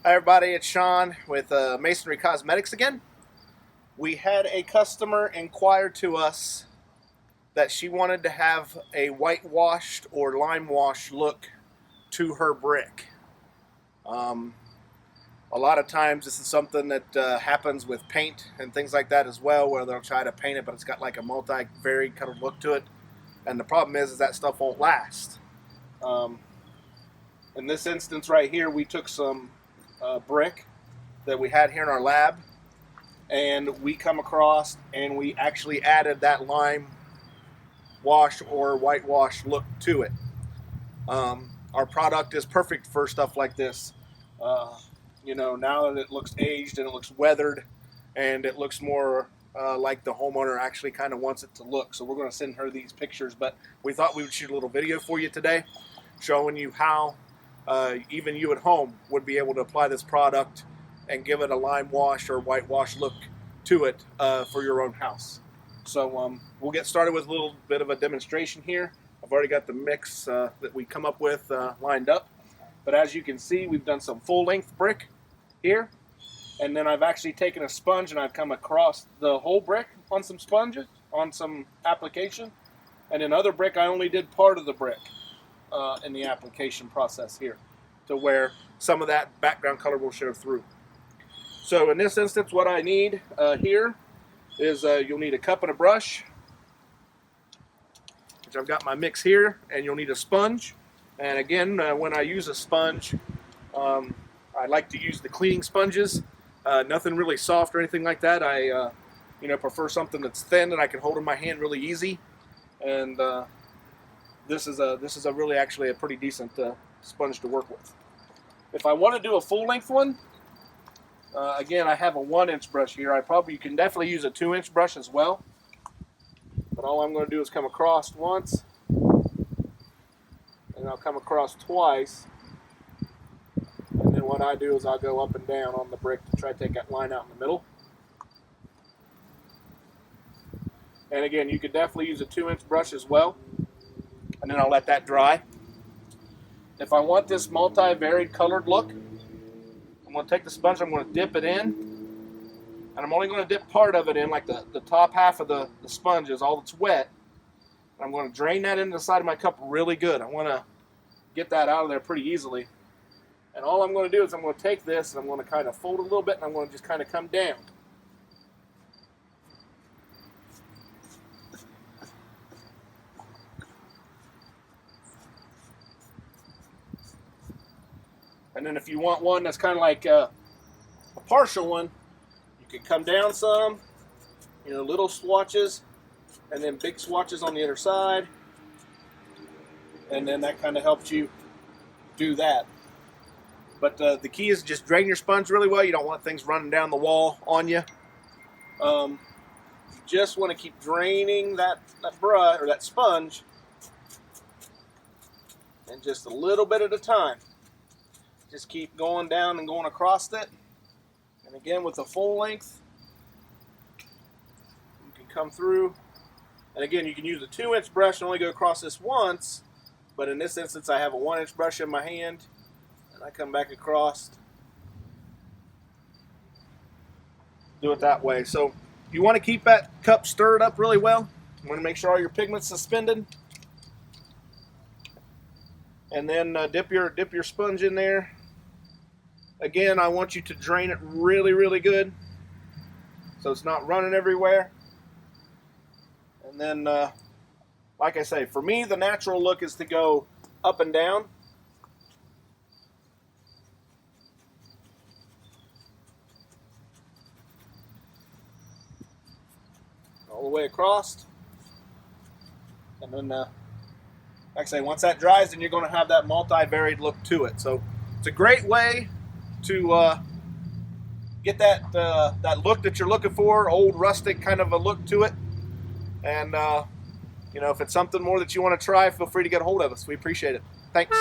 Hi everybody, it's Sean with Masonry Cosmetics again. We had a customer inquire to us that she wanted to have a whitewashed or lime wash look to her brick. A lot of times this is something that happens with paint and things like that as well, where they'll try to paint it but it's got like a multi-varied colored look to it, and the problem is that stuff won't last. In this instance right here, we took some brick that we had here in our lab, and we come across and we actually added that lime wash or whitewash look to it. Our product is perfect for stuff like this. Now that it looks aged and it looks weathered and it looks more like the homeowner actually kind of wants it to look. So we're going to send her these pictures, but we thought we would shoot a little video for you today showing you how even you at home would be able to apply this product and give it a lime wash or whitewash look to it for your own house. So we'll get started with a little bit of a demonstration here. I've already got the mix that we come up with lined up, but as you can see, we've done some full-length brick here, and then I've actually taken a sponge and I've come across the whole brick on some sponges, on some application, and in other brick I only did part of the brick in the application process here, to where some of that background color will show through. So in this instance, what I need here is you'll need a cup and a brush, which I've got my mix here, and you'll need a sponge. And again, when I use a sponge, I like to use the cleaning sponges. Nothing really soft or anything like that. I prefer something that's thin and I can hold in my hand really easy. And this is a really actually a pretty decent sponge to work with. If I want to do a full length one, again, I have a 1-inch brush here. You can definitely use a 2-inch brush as well. But all I'm going to do is come across once, and I'll come across twice. And then what I do is I'll go up and down on the brick to try to take that line out in the middle. And again, you could definitely use a 2-inch brush as well. And then I'll let that dry. If I want this multi-varied colored look, I'm going to take the sponge, I'm going to dip it in, and I'm only going to dip part of it in, like the top half of the sponge is all that's wet. I'm going to drain that into the side of my cup really good. I want to get that out of there pretty easily. And all I'm going to do is I'm going to take this and I'm going to kind of fold it a little bit, and I'm going to just kind of come down. And then if you want one that's kind of like a partial one, you can come down some, little swatches, and then big swatches on the other side. And then that kind of helps you do that. But the key is just drain your sponge really well. You don't want things running down the wall on you. You just want to keep draining that brush or that sponge, and just a little bit at a time. Just keep going down and going across it. And again, with the full length, you can come through. And again, you can use a 2-inch brush and only go across this once. But in this instance, I have a 1-inch brush in my hand, and I come back across. Do it that way. So you want to keep that cup stirred up really well. You want to make sure all your pigment's suspended. And then dip your sponge in there. Again, I want you to drain it really, really good, so it's not running everywhere. And then, like I say, for me, the natural look is to go up and down. All the way across. And then, like I say, once that dries, then you're going to have that multi-varied look to it. So it's a great way to get that look that you're looking for, old rustic kind of a look to it. And if it's something more that you want to try, feel free to get a hold of us. We appreciate it. Thanks.